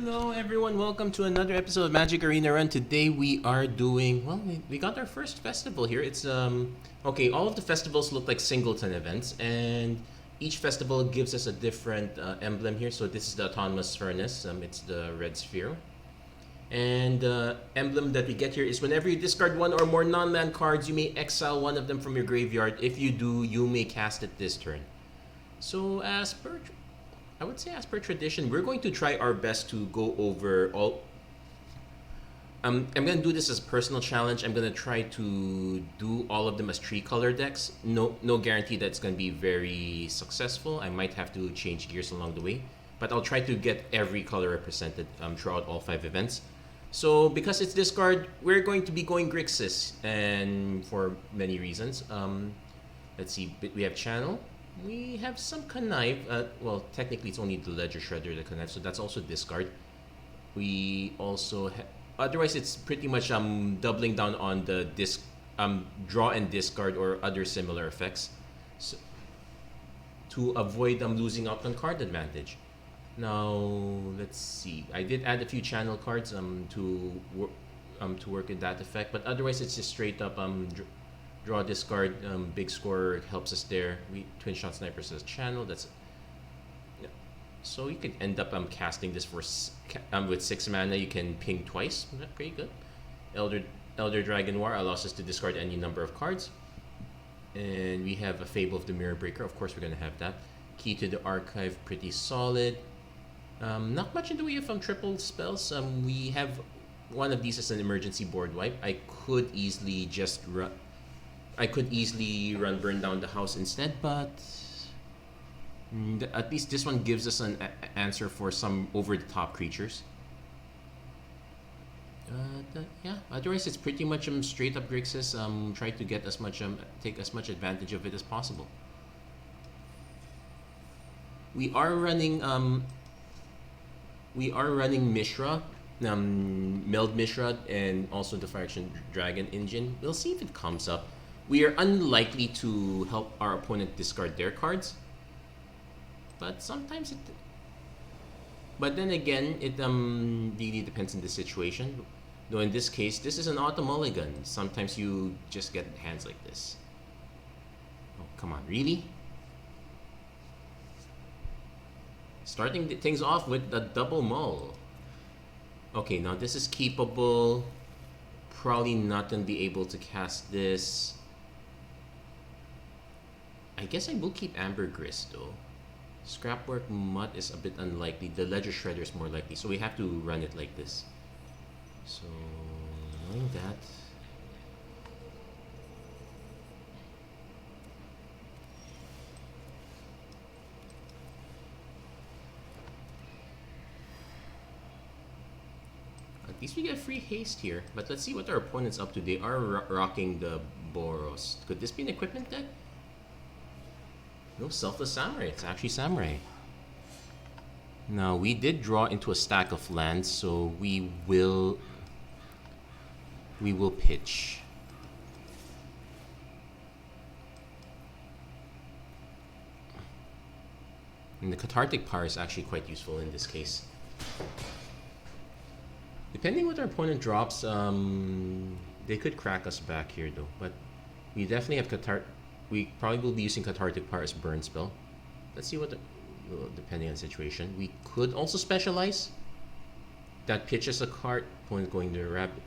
Hello everyone, welcome to another episode of Magic Arena Run. Today we are doing, well, we got our first festival here. It's, okay, all of the festivals look like singleton events, and each festival gives us a different emblem here. So this is the Autonomous Furnace, it's the red sphere. And the emblem that we get here is whenever you discard one or more non-land cards, you may exile one of them from your graveyard. If you do, you may cast it this turn. So I would say as per tradition, we're going to try our best to go over all. I'm going to do this as a personal challenge. I'm going to try to do all of them as 3-color decks. No guarantee that it's going to be very successful. I might have to change gears along the way, but I'll try to get every color represented throughout all 5 events. So because it's DisCard, we're going to be going Grixis, and for many reasons. Let's see, we have Channel. We have some Connive. Well, technically it's only the Ledger Shredder, the Connive, so that's also discard. We also otherwise it's pretty much doubling down on the draw and discard or other similar effects, so, to avoid losing out on card advantage. Now let's see. I did add a few channel cards to work in that effect, but otherwise it's just straight up draw, discard, big scorer helps us there. Twin Shot Sniper says channel. That's yeah. So you could end up casting this for with 6 mana. You can ping twice. Pretty good. Elder Dragon War allows us to discard any number of cards. And we have a Fable of the Mirror Breaker. Of course, we're gonna have that. Key to the Archive, pretty solid. Not much in the way of triple spells. We have one of these as an emergency board wipe. I could easily run Burn Down the House instead, but at least this one gives us an answer for some over-the-top creatures. Yeah, otherwise it's pretty much straight up Grixis. Try to get as much take as much advantage of it as possible. We are running Mishra, Meld Mishra, and also the Phyrexia Dragon engine. We'll see if it comes up. We are unlikely to help our opponent discard their cards, but sometimes it. But then again, it really depends on the situation. Though in this case, this is an auto mulligan. Sometimes you just get hands like this. Oh, come on, really? Starting things off with the double mull. Okay, now this is keepable. Probably not gonna be able to cast this. I guess I will keep Ambergris though. Scrapwork Mutt is a bit unlikely. The Ledger Shredder is more likely, so we have to run it like this. So, knowing that. At least we get free haste here, but let's see what our opponent's up to. They are rocking the Boros. Could this be an equipment deck? No, Selfless Samurai. It's actually Samurai. Now, we did draw into a stack of lands, so we will pitch. And the Cathartic Power is actually quite useful in this case. Depending what our opponent drops, they could crack us back here though. But we definitely have we probably will be using Cathartic Power as burn spell. Let's see what depending on the situation. We could also specialize. That pitches a card. Opponent going to Rabbit.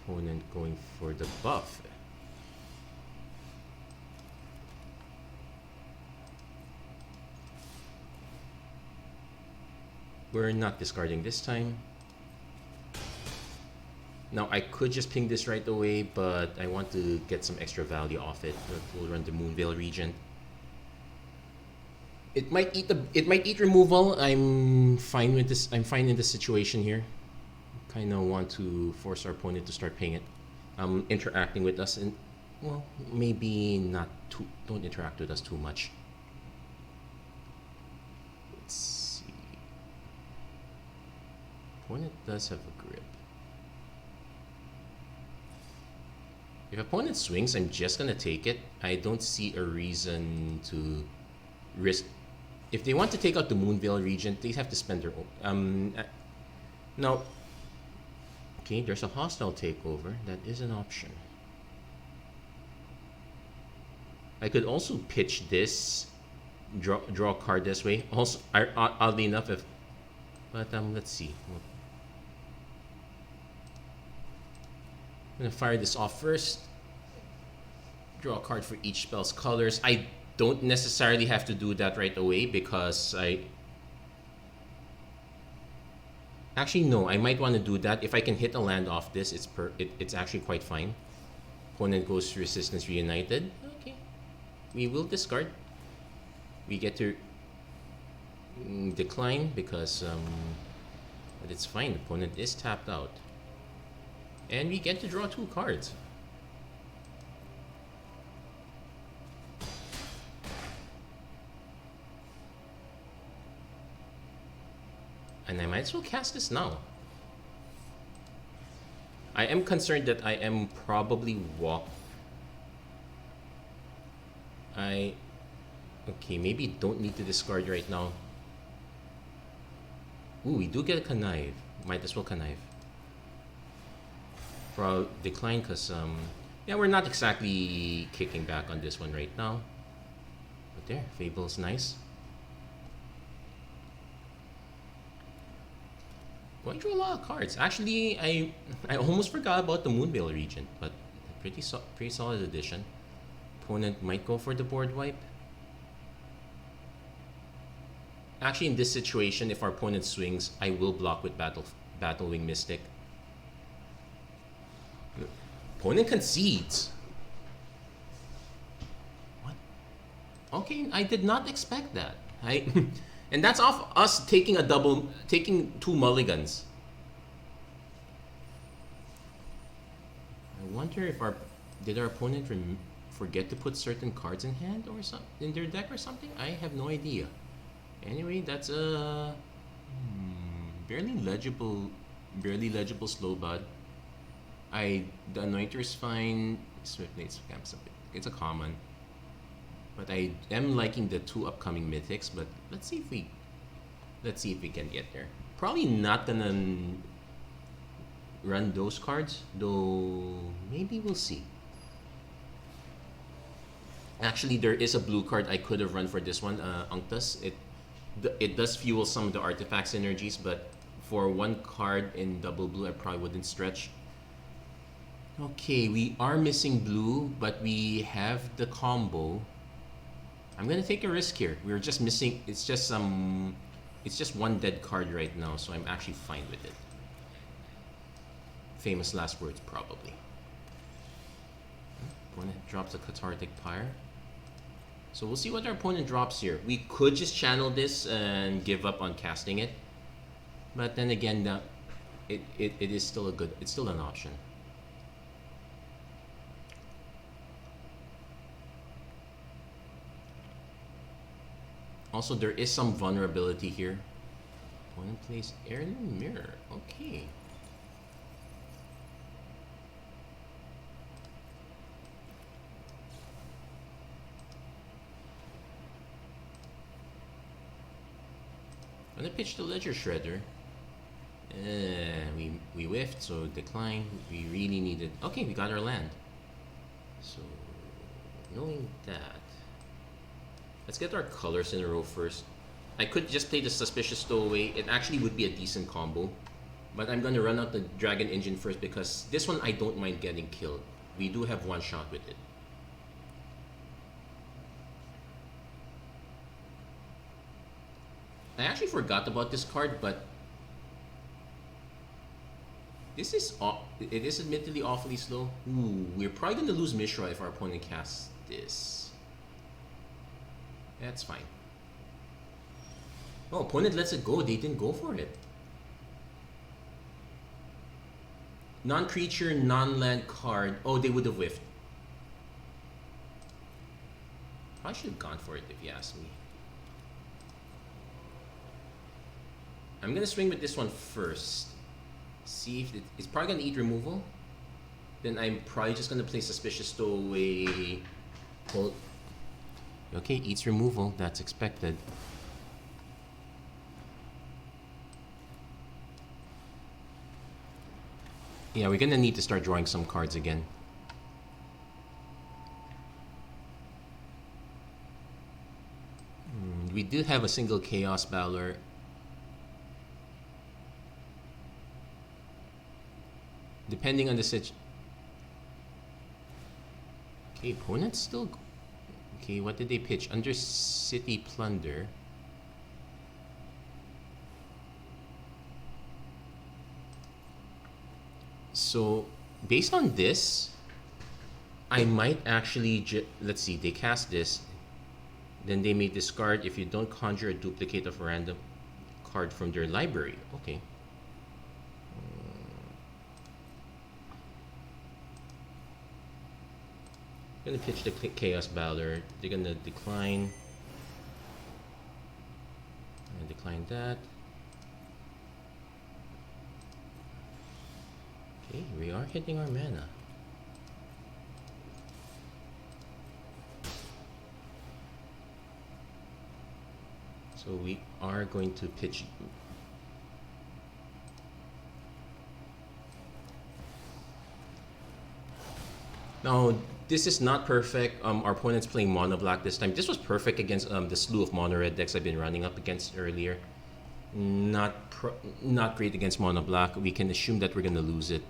Opponent going for the buff. We're not discarding this time. Now I could just ping this right away, but I want to get some extra value off it. We'll run the Moonveil Regent. It might eat removal. I'm fine with this. I'm fine in this situation here. Kind of want to force our opponent to start paying it. Interacting with us, and well, maybe not too. Don't interact with us too much. Let's see. Opponent does have a grip. If opponent swings, I'm just gonna take it. I don't see a reason to risk. If they want to take out the Moonveil Regent, they have to spend their own. No. Okay, there's a hostile takeover. That is an option. I could also pitch this, draw a card this way. Also, oddly enough, but let's see. I'm gonna fire this off first. Draw a card for each spell's colors. I don't necessarily have to do that right away because actually no, I might want to do that. If I can hit a land off this, it's actually quite fine. Opponent goes to Resistance Reunited. Okay, we will discard. We get to decline because but it's fine. Opponent is tapped out. And we get to draw 2 cards. And I might as well cast this now. I am concerned that I am probably okay, maybe don't need to discard right now. Ooh, we do get a connive. Might as well connive. I'll decline because yeah, we're not exactly kicking back on this one right now. But there, Fable's nice. Going through a lot of cards. Actually, I almost forgot about the Moonveil Regent, but pretty solid addition. Opponent might go for the board wipe. Actually, in this situation, if our opponent swings, I will block with Battlewing Mystic. Opponent concedes. What? Okay, I did not expect that. And that's off us taking 2 mulligans. I wonder if did our opponent forget to put certain cards in hand or something in their deck or something? I have no idea. Anyway, that's a barely legible Slowbud. The Anointer's fine. Swiftblade's it's a common. But I am liking the 2 upcoming mythics, but let's see if we can get there. Probably not gonna run those cards, though maybe we'll see. Actually, there is a blue card I could have run for this one, Unctus. It does fuel some of the artifact synergies, but for 1 card in double blue, I probably wouldn't stretch. Okay, we are missing blue, but we have the combo. I'm gonna take a risk here. We're just missing. It's just 1 dead card right now, so I'm actually fine with it. Famous last words, probably. Opponent drops a Cathartic Pyre. So we'll see what our opponent drops here. We could just channel this and give up on casting it, but then again, it is still it's still an option. Also, there is some vulnerability here. Opponent plays Heirloom Mirror. Okay. I'm gonna pitch the Ledger Shredder. We whiffed, so decline. We really needed. Okay, we got our land. So, knowing that. Let's get our colors in a row first. I could just play the Suspicious Stowaway. It actually would be a decent combo. But I'm gonna run out the Dragon Engine first because this one I don't mind getting killed. We do have 1 shot with it. I actually forgot about this card, but it is admittedly awfully slow. Ooh, we're probably gonna lose Mishra if our opponent casts this. That's fine. Oh, opponent lets it go. They didn't go for it. Non-creature, non-land card. Oh, they would have whiffed. I should have gone for it if you ask me. I'm gonna swing with this one first. See if it's probably gonna eat removal. then I'm probably just gonna play Suspicious Stowaway. Hold. Okay, eats removal. That's expected. Yeah, we're gonna need to start drawing some cards again. We do have a single Chaos Valor. Depending on the situation. Okay, opponent's still. Okay, what did they pitch? Undercity Plunder. So, based on this, I might actually. Let's see, they cast this. Then they may discard if you don't conjure a duplicate of a random card from their library. Okay. Gonna pitch the Chaos Valor. They're gonna decline. And decline that. Okay, we are hitting our mana. So we are going to pitch. Now, this is not perfect. Our opponent's playing mono black this time. This was perfect against the slew of mono red decks I've been running up against earlier. Not great against mono black. We can assume that we're gonna lose it.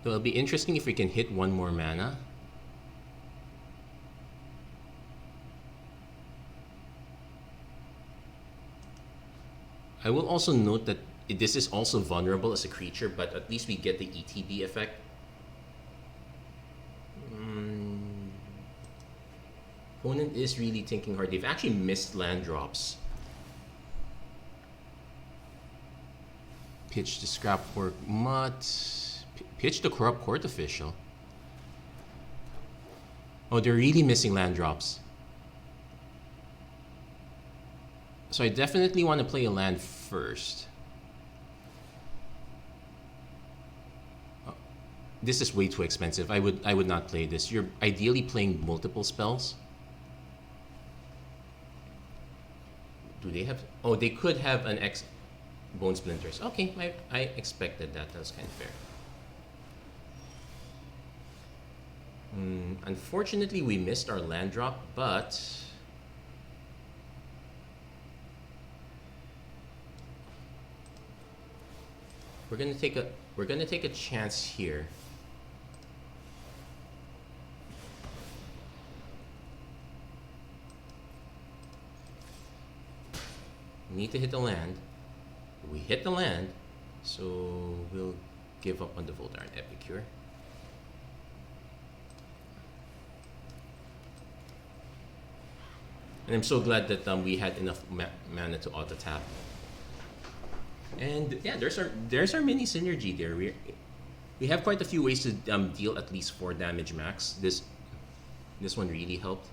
So it'll be interesting if we can hit one more mana. I will also note that this is also vulnerable as a creature, but at least we get the ETB effect. Opponent is really thinking hard. They've actually missed land drops. Pitch the Scrapwork Mutt. Pitch the Corrupt Court Official. Oh, they're really missing land drops. So I definitely want to play a land first. Oh, this is way too expensive. I would not play this. You're ideally playing multiple spells. Do they have? Oh, they could have an X Bone Splinters. Okay, I expected that. That was kind of fair. Unfortunately, we missed our land drop, but we're gonna take a chance here. We need to hit the land. We hit the land, so we'll give up on the Voldarn Epicure. And I'm so glad that we had enough mana to auto tap. And yeah, there's our mini synergy there. We have quite a few ways to deal at least 4 damage max. This one really helped.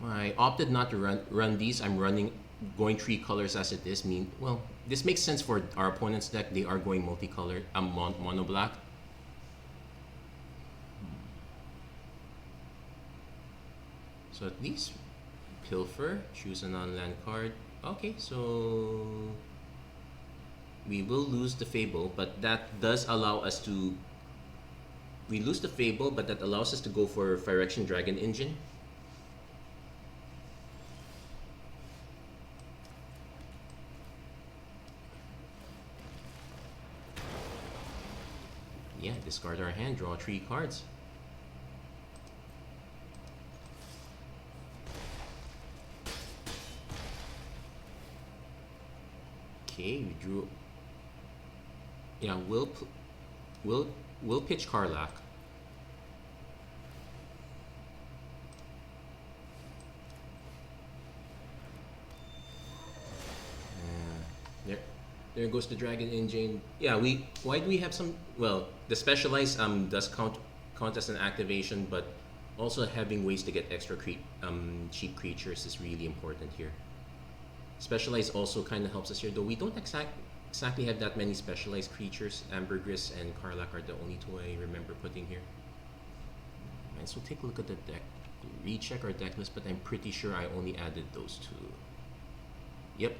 I opted not to run these. I'm going 3 colors as it is. Well, this makes sense for our opponent's deck. They are going multicolored, mono black. So at least pilfer, choose a non-land card. Okay, so we will lose the Fable, but that does allow us to. We lose the Fable, but that allows us to go for Phyrexian Dragon Engine. Yeah, discard our hand, draw 3 cards. Okay, we drew. Yeah, we'll pitch Karlach. There goes the Dragon Engine. Yeah, why do we have some? Well, the specialized does count as an activation, but Also, having ways to get extra cheap creatures is really important here. Specialize also kind of helps us here, though we don't exactly have that many specialized creatures. Ambergris and Karlach are the only two I remember putting here. And so take a look at the deck. Recheck our deck list, but I'm pretty sure I only added those two. Yep.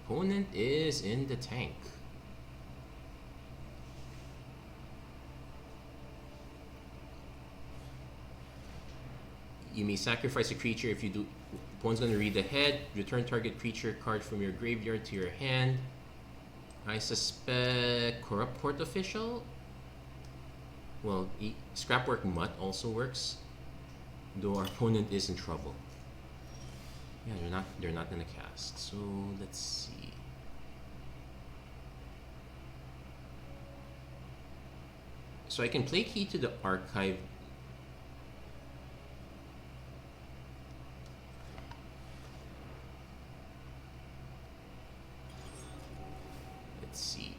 Opponent is in the tank. You may sacrifice a creature if you do. Opponent's going to read ahead. Return target creature card from your graveyard to your hand. I suspect Corrupt Court Official. Well, Scrapwork Mutt also works, though our opponent is in trouble. Yeah, they're not gonna cast. So let's see. So I can play Key to the Archive. Let's see.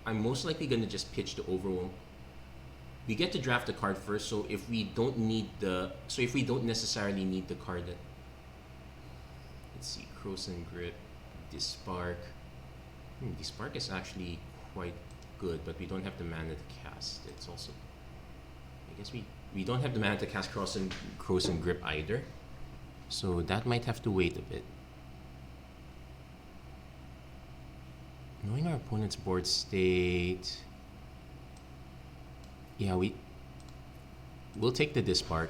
I'm most likely gonna just pitch the Overwhelm. We get to draft the card first, so if we don't necessarily need the card that, let's see, Croson Grip, DisSpark. DisSpark is actually quite good, but we don't have the mana to cast. It's also, I guess we don't have the mana to cast Croson Grip either, so that might have to wait a bit. Knowing our opponent's board state, yeah, we'll take the DisSpark.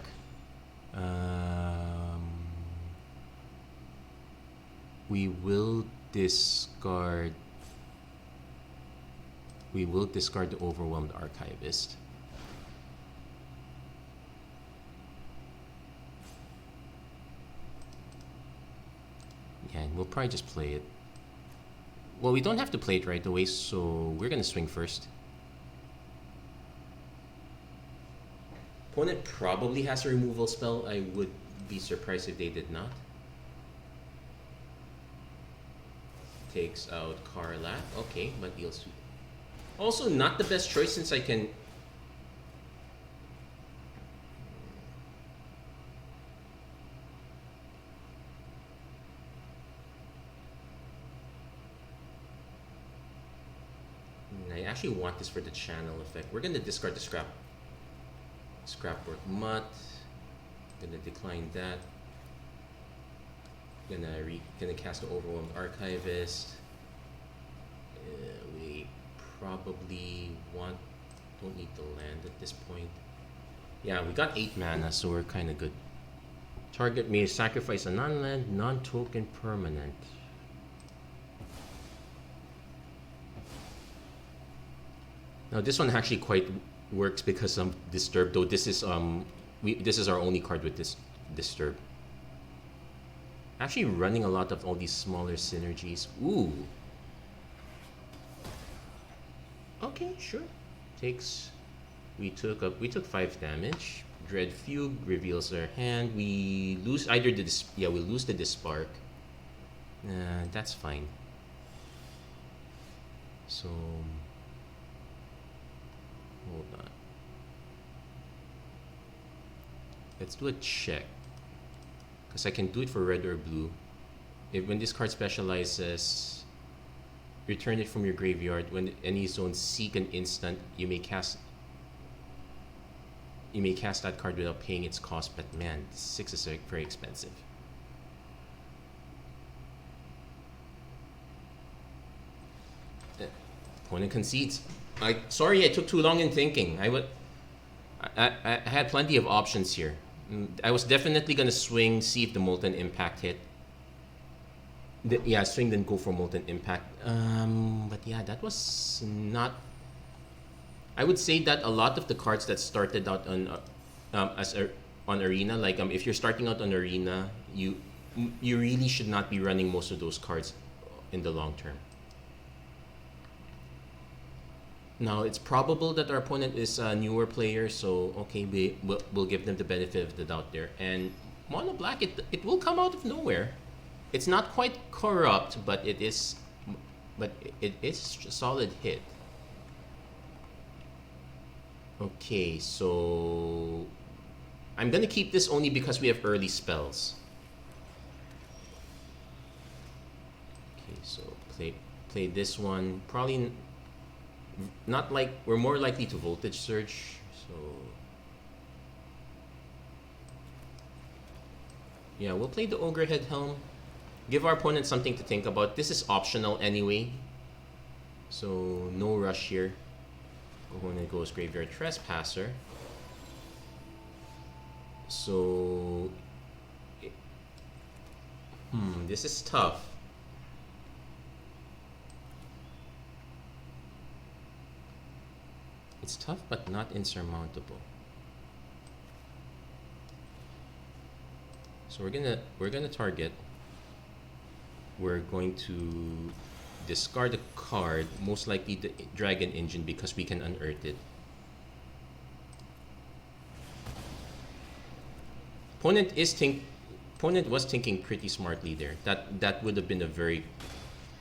We will discard the Overwhelmed Archivist. Yeah, and we'll probably just play it. Well, we don't have to play it right away, so we're gonna swing first. Opponent probably has a removal spell. I would be surprised if they did not. Takes out Karlach. Okay, but deals to. Also, not the best choice since I can. I actually want this for the channel effect. We're gonna discard the Scrapwork Mutt. Gonna decline that. Gonna cast the Overwhelmed Archivist. We probably don't need the land at this point. Yeah, we got 8 mana, so we're kind of good. Target may sacrifice a non-land, non-token permanent. Now this one actually quite works because of Disturb, though this is our only card with this Disturb. Actually running a lot of all these smaller synergies. Ooh. Okay, sure. We took 5 damage. Dread Fugue reveals our hand. We lose either we lose the DisSpark. That's fine. So hold on. Let's do a check. Because I can do it for red or blue. When this card specializes, return it from your graveyard. When any zone seek an instant, you may cast that card without paying its cost, but man, 6 is very expensive. Opponent concedes. Sorry I took too long in thinking. I had plenty of options here. I was definitely gonna swing, see if the Molten Impact hit. Swing then go for Molten Impact. But yeah, that was not. I would say that a lot of the cards that started out on Arena, like if you're starting out on Arena, you really should not be running most of those cards in the long term. Now, it's probable that our opponent is a newer player, so okay, we'll give them the benefit of the doubt there. And Mono Black, it will come out of nowhere. It's not quite corrupt, but it is a solid hit. Okay, so I'm gonna keep this only because we have early spells. Okay, so play this one. Probably not like we're more likely to voltage surge. So yeah, we'll play the Ogre Head Helm. Give our opponent something to think about. This is optional anyway, so no rush here. Opponent goes Graveyard Trespasser. So this is tough. It's tough but not insurmountable. So we're gonna target. We're going to discard a card, most likely the Dragon Engine, because we can unearth it. Opponent was thinking pretty smartly there. That would have been a very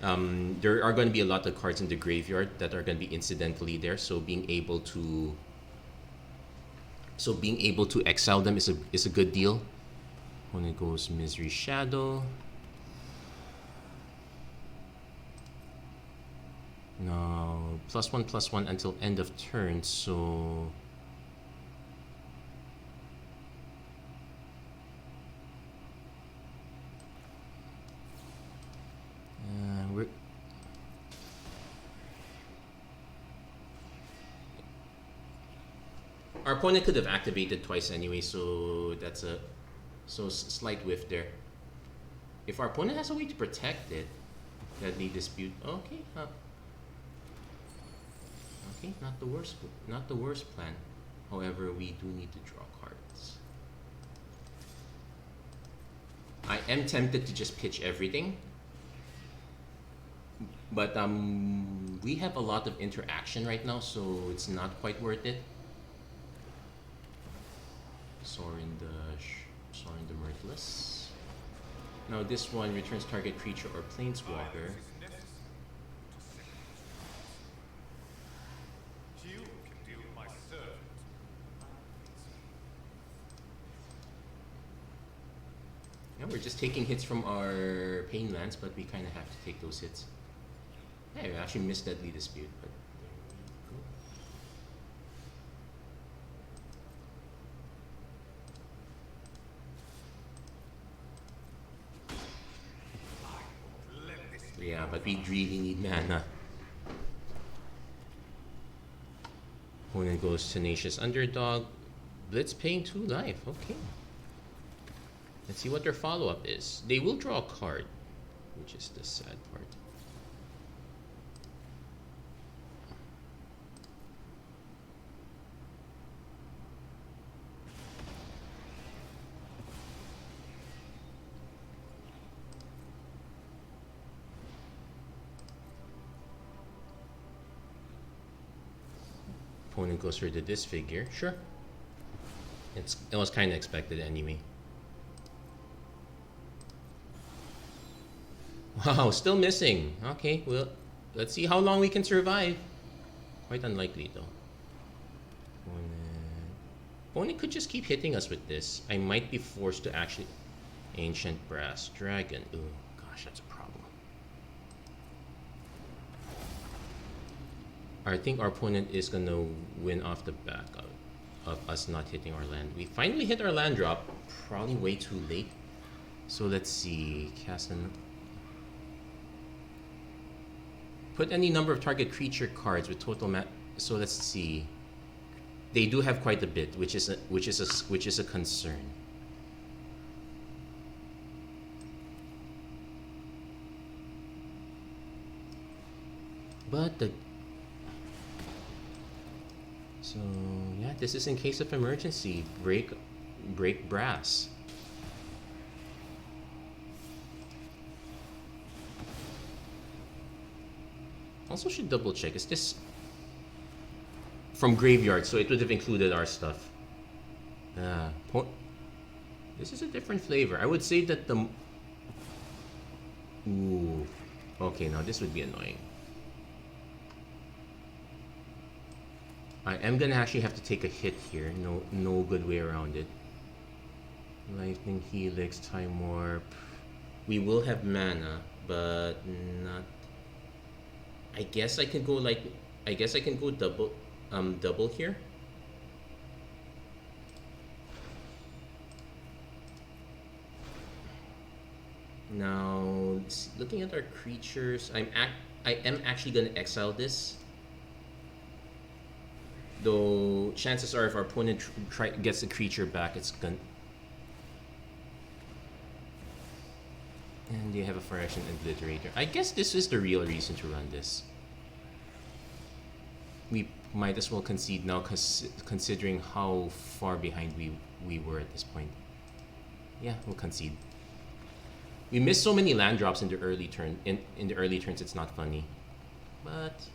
there are going to be a lot of cards in the graveyard that are going to be incidentally there, so being able to exile them is a good deal. Opponent goes Misery Shadow. Now +1/+1 until end of turn, so our opponent could have activated twice anyway, so that's a slight whiff there. If our opponent has a way to protect it, Deadly Dispute. Okay, okay, not the worst plan. However, we do need to draw cards. I am tempted to just pitch everything, but we have a lot of interaction right now, so it's not quite worth it. Sorin the Mirthless. Now this one returns target creature or planeswalker. Yeah, we're just taking hits from our pain lands, but we kind of have to take those hits. Yeah, we actually missed Deadly Dispute, but yeah, but we really need mana. Opponent goes Tenacious Underdog. Blitz paying 2 life. Okay. Let's see what their follow-up is. They will draw a card, which is the sad part. Opponent goes for the Disfigure. Sure. It was kind of expected anyway. Wow, still missing. Okay, well, let's see how long we can survive. Quite unlikely though. Opponent could just keep hitting us with this. I might be forced to actually... Ancient Brass Dragon. Ooh, gosh, that's a problem. I think our opponent is gonna win off the back of us not hitting our land. We finally hit our land drop, probably way too late. So let's see, cast an... Put any number of target creature cards with total so let's see. They do have quite a bit, which is a concern. But the... So yeah, this is in case of emergency. Break Brass. Also should double check. Is this from graveyard? So it would have included our stuff. This is a different flavor. I would say that the... Ooh. Okay, now this would be annoying. I am gonna actually have to take a hit here. No good way around it. Lightning Helix, Time Warp. We will have mana, but not. I guess I can go like. I guess I can go double here. Now, looking at our creatures, I am actually gonna exile this. Though chances are, if our opponent gets the creature back, it's gonna. And they have a Phyrexia Obliterator. I guess this is the real reason to run this. We might as well concede now, considering how far behind we were at this point. Yeah, we'll concede. We missed so many land drops in the early turn. In the early turns, it's not funny, but.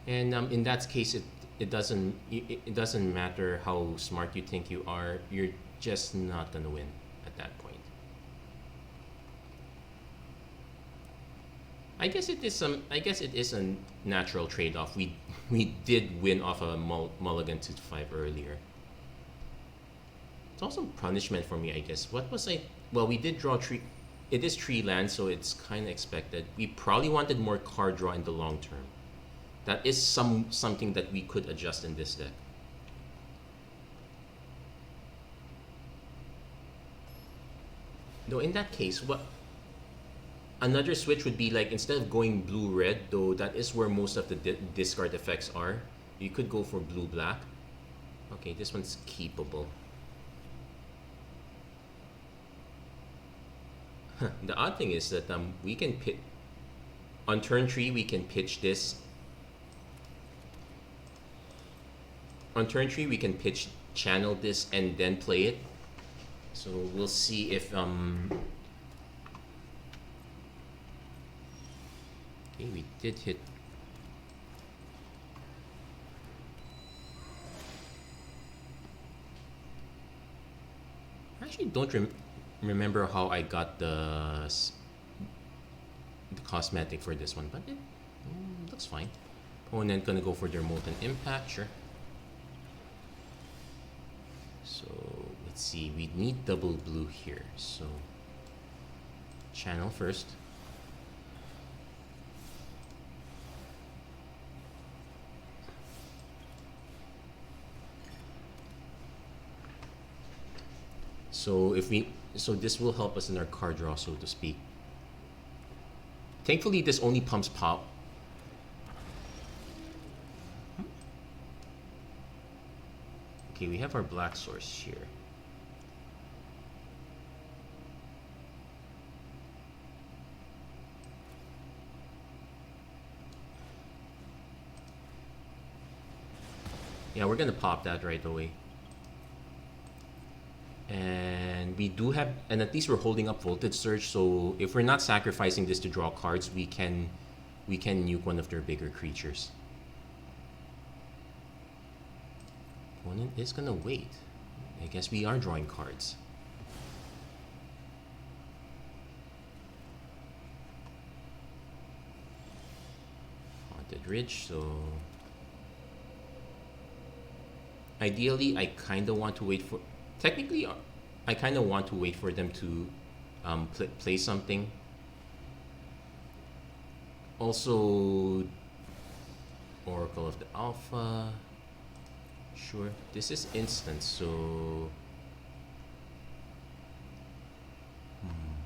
And in that case, it doesn't matter how smart you think you are. You're just not gonna win at that point. I guess it is a natural trade-off. We did win off a mulligan to 5 earlier. It's also punishment for me, I guess. What was I? Well, we did draw tree. It is tree land, so it's kind of expected. We probably wanted more card draw in the long term. That is something that we could adjust in this deck. Though in that case, what another switch would be like, instead of going blue-red, though that is where most of the discard effects are, you could go for blue-black. Okay, this one's keepable. The odd thing is that we can on turn 3 we can pitch this. On turn 3 we can channel this and then play it. So we'll see if okay, we did hit. I actually don't remember how I got the cosmetic for this one, but it looks fine. Opponent gonna go for their Molten Impact, sure. So let's see, we need double blue here, so channel first. So this will help us in our card draw, so to speak. Thankfully, this only pumps pop. Okay, we have our black source here. Yeah, we're gonna pop that right away. And we do have, and at least we're holding up Voltage Surge, so if we're not sacrificing this to draw cards, we can nuke one of their bigger creatures. Opponent is gonna wait. I guess we are drawing cards. Haunted Ridge, so ideally I kinda want to wait for, technically I kinda want to wait for them to play something. Also Oracle of the Alpha. Sure, this is instant, so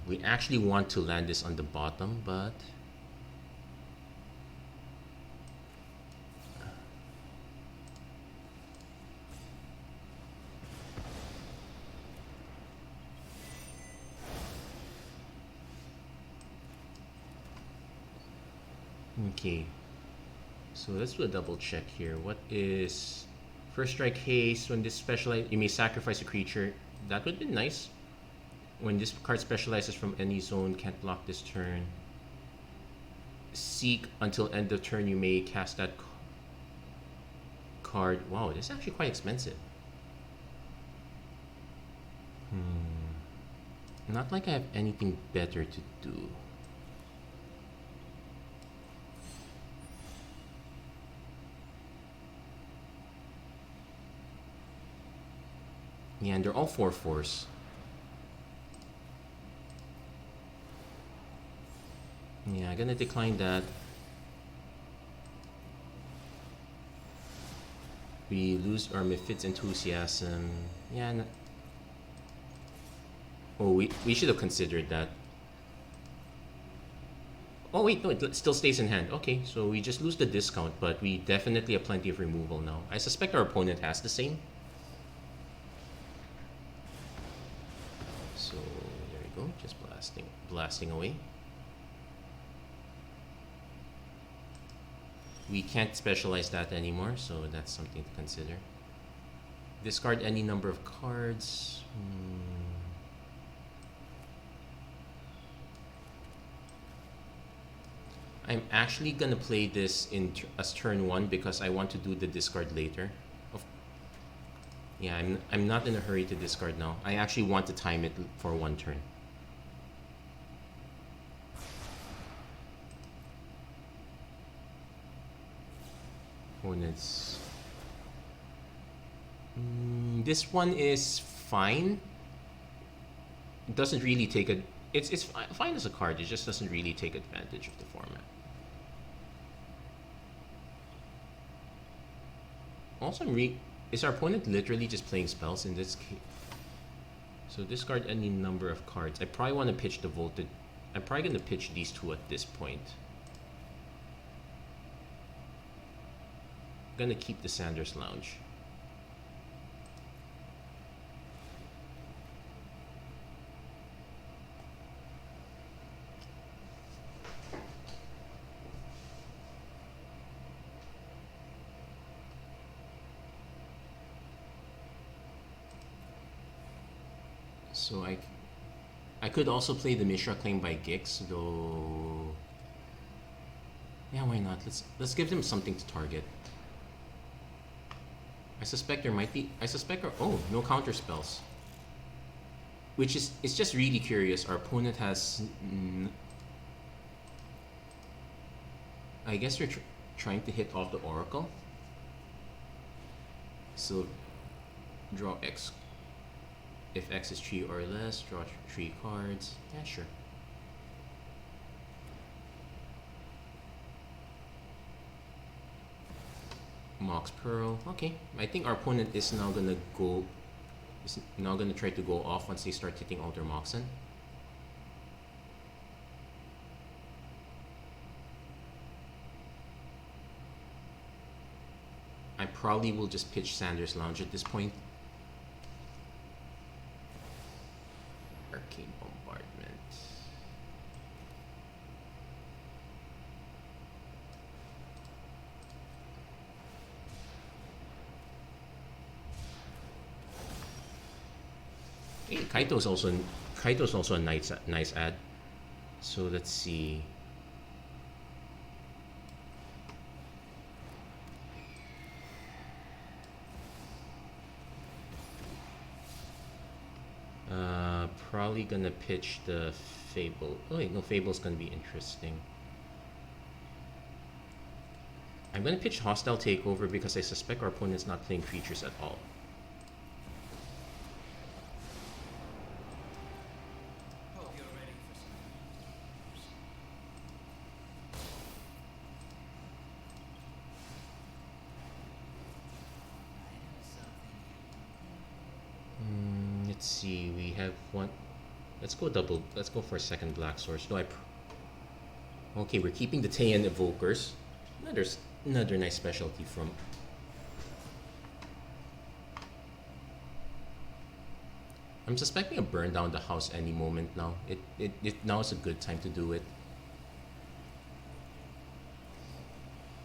we actually want to land this on the bottom, but okay. So let's do a double check here. What is first strike haste? When this specializes, you may sacrifice a creature. That would be nice. When this card specializes from any zone, can't block this turn. Seek until end of turn. You may cast that card. Wow, this is actually quite expensive. Not like I have anything better to do. Yeah, and they're all 4/4s. Yeah, I'm gonna decline that. We lose our Mifid's enthusiasm. Yeah. Oh, we should have considered that. Oh wait, no, it still stays in hand. Okay, so we just lose the discount, but we definitely have plenty of removal now. I suspect our opponent has the same. So there we go, just blasting away. We can't specialize that anymore, so that's something to consider. Discard any number of cards. I'm actually gonna play this as turn 1 because I want to do the discard later. Yeah, I'm not in a hurry to discard now. I actually want to time it for 1 turn. Opponents. This one is fine. It doesn't really take a. It's fine as a card. It just doesn't really take advantage of the format. Also, is our opponent literally just playing spells in this case? So discard any number of cards. I probably want to pitch the Voltage. I'm probably going to pitch these two at this point. I'm going to keep the Sanders Lounge. So I could also play the Mishra Claim by Gix, though. Yeah, why not? Let's give them something to target. I suspect there might be. Oh, no counter spells. Which is, it's just really curious. Our opponent has. I guess they're trying to hit off the Oracle. So draw X. If X is 3 or less, draw 3 cards. Yeah, sure. Mox Pearl. Okay, I think our opponent is now gonna try to go off once they start hitting Alter Moxen. I probably will just pitch Sanders Lounge at this point. Arcane Bombardment. Hey, Kaito's also a nice ad. So let's see. Probably gonna pitch the Fable. Oh wait, no, Fable's gonna be interesting. I'm gonna pitch Hostile Takeover because I suspect our opponent's not playing creatures at all. Let's see, we have one. Let's go for a second Black Source. No, okay, we're keeping the Teian Evokers. Another nice specialty from. I'm suspecting a burn down the house any moment now. It now is a good time to do it.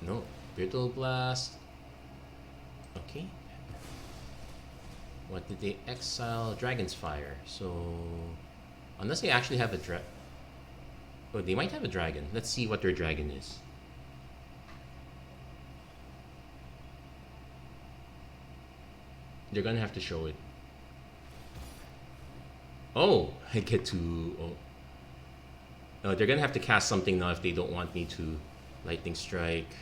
No, Brittle Blast. Okay. What did they exile? Dragon's Fire. So, unless they actually have a oh, they might have a dragon. Let's see what their dragon is. They're gonna have to show it. Oh, I get to. Oh, they're gonna have to cast something now if they don't want me to Lightning Strike.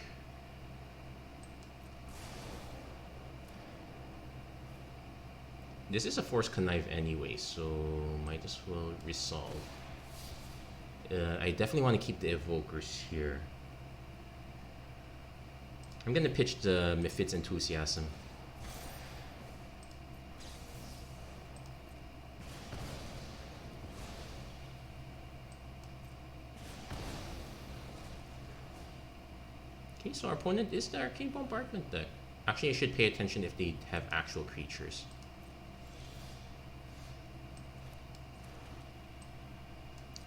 This is a Force Connive anyway, so might as well resolve. I definitely want to keep the Evokers here. I'm gonna pitch the Mephit's Enthusiasm. Okay, so our opponent is the Arcane Bombardment deck. Actually, I should pay attention if they have actual creatures.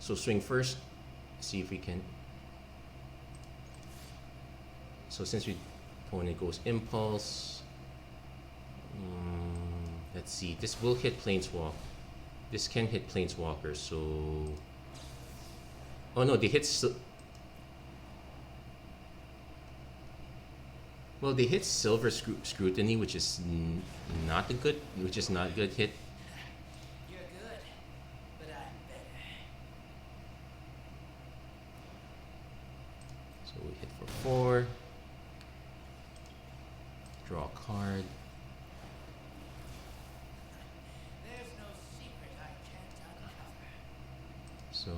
So swing first, see if we can. So since we opponent goes Impulse, let's see. This will hit Planeswalk. This can hit Planeswalker. So, oh no, they hit. Well, they hit Silver Scrutiny, which is not a good, hit. You're good, but I'm better. So we hit for 4. Draw a card. There's no secret I can't uncover. So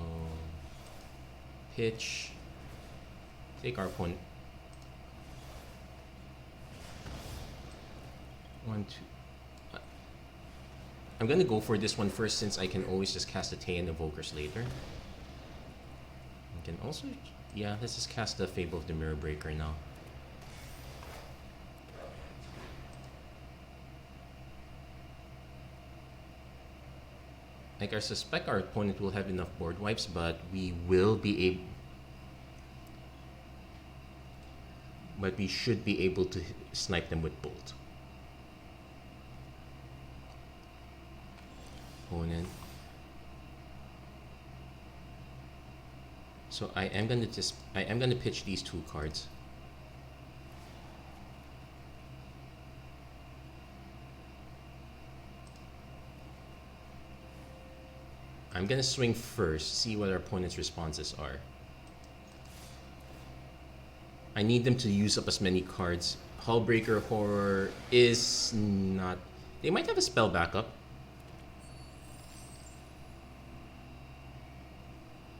pitch. Take our opponent. 1, 2. I'm gonna go for this one first since I can always just cast a Tay and Evokers later. I can also, yeah, let's just cast the Fable of the Mirror Breaker now. Like, I suspect our opponent will have enough board wipes, but we will be able. But we should be able to snipe them with Bolt. Opponent. So I am gonna pitch these 2 cards. I'm gonna swing first, see what our opponent's responses are. I need them to use up as many cards. Hullbreaker Horror is not. They might have a spell backup.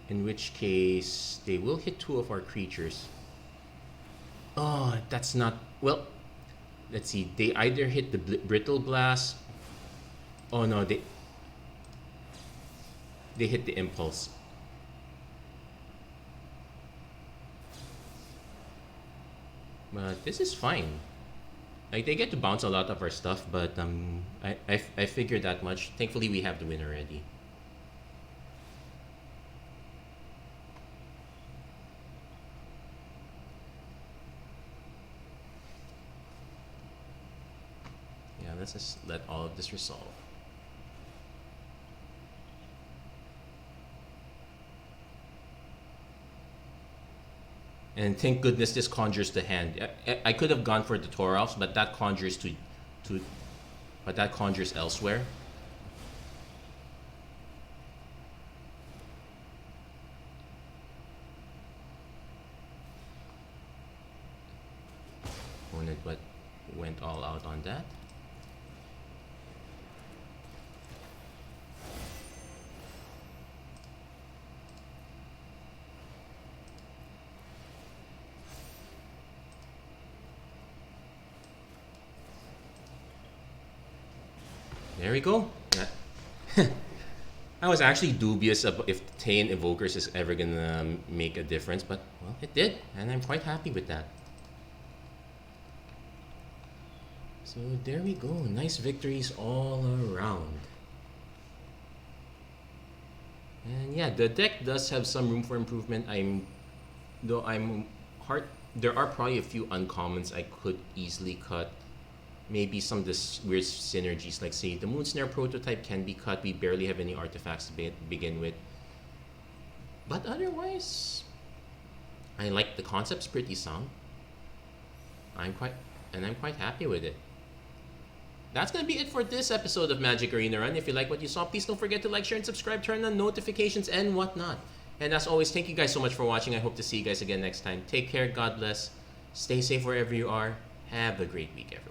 In which case, they will hit 2 of our creatures. Oh, that's not. Well, let's see. They either hit the Brittle Blast. Oh no, they hit the Impulse. But this is fine. Like, they get to bounce a lot of our stuff, but I figured that much. Thankfully, we have the win already. Yeah, let's just let all of this resolve. And thank goodness this conjures the hand. I could have gone for the Toralfs, but that conjures but that conjures elsewhere. Opponent but went all out on that. There we go. I was actually dubious of if Tay and Evokers is ever gonna make a difference, but well, it did, and I'm quite happy with that. So there we go. Nice victories all around. And yeah, the deck does have some room for improvement. There are probably a few uncommons I could easily cut. Maybe some of this weird synergies, like say the Moonsnare prototype can be cut. We barely have any artifacts to begin with. But otherwise, I like the concept's pretty sound. I'm quite happy with it. That's gonna be it for this episode of Magic Arena Run. If you like what you saw, please don't forget to like, share, and subscribe, turn on notifications and whatnot. And as always, thank you guys so much for watching. I hope to see you guys again next time. Take care, God bless, stay safe wherever you are. Have a great week, everyone.